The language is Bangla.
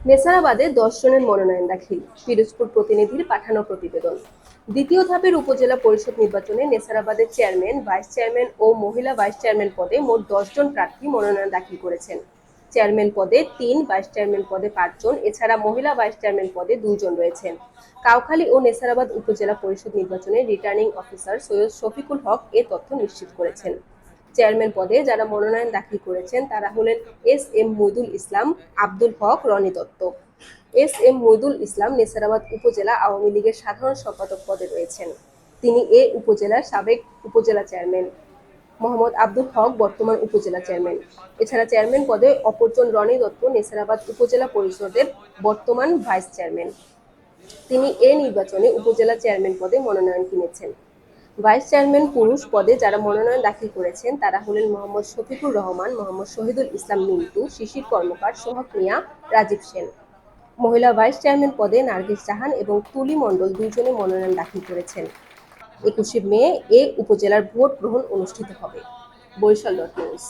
নেসারাবাদে ১০ জনের মনোনয়ন দাখিল, পিরোজপুর প্রতিনিধির পাঠানো প্রতিবেদন। দ্বিতীয় ধাপের উপজেলা পরিষদ নির্বাচনে নেসারাবাদের চেয়ারম্যান, ভাইস চেয়ারম্যান ও মহিলা ভাইস চেয়ারম্যান পদে মোট ১০ জন প্রার্থী মনোনয়ন দাখিল করেছেন। চেয়ারম্যান পদে ৩, ভাইস চেয়ারম্যান পদে ৫ জন, এছাড়া মহিলা ভাইস চেয়ারম্যান পদে ২ জন রয়েছেন। কাউখালী ও নেসারাবাদ উপজেলা পরিষদ নির্বাচনে রিটার্নিং অফিসার সৈয়দ শফিকুল হক এ তথ্য নিশ্চিত করেছেন। চেয়ারম্যান পদে যারা মনোনয়ন দাখিল করেছেন তারা হলেন এস এম মইদুল ইসলাম, আব্দুল হক, রনি দত্ত। এস এম মইদুল ইসলাম নেসারাবাদ উপজেলা আওয়ামী লীগের সাধারণ সম্পাদক পদে রয়েছেন। তিনি এ উপজেলার সাবেক উপজেলা চেয়ারম্যান। মোহাম্মদ আব্দুল হক বর্তমান উপজেলা চেয়ারম্যান। এছাড়া চেয়ারম্যান পদে অপরজন রনি দত্ত নেসারাবাদ উপজেলা পরিষদের বর্তমান ভাইস চেয়ারম্যান। তিনি এ নির্বাচনে উপজেলা চেয়ারম্যান পদে মনোনয়ন কিনেছেন। ভাইস চেয়ারম্যান পুরুষ পদে যারা মনোনয়ন দাখিল করেছেন তারা হলেন মোহাম্মদ শফিকুর রহমান, মোহাম্মদ শহীদুল ইসলাম মিন্টু, শিশির কর্মকার, সোহাগ মিয়া, রাজীব সেন। মহিলা ভাইস চেয়ারম্যান পদে নার্গিস জাহান এবং তুলি মণ্ডল ২ জনে মনোনয়ন দাখিল করেছেন। ২১শে মে এ উপজেলার ভোট গ্রহণ অনুষ্ঠিত হবে। Barishal dot news.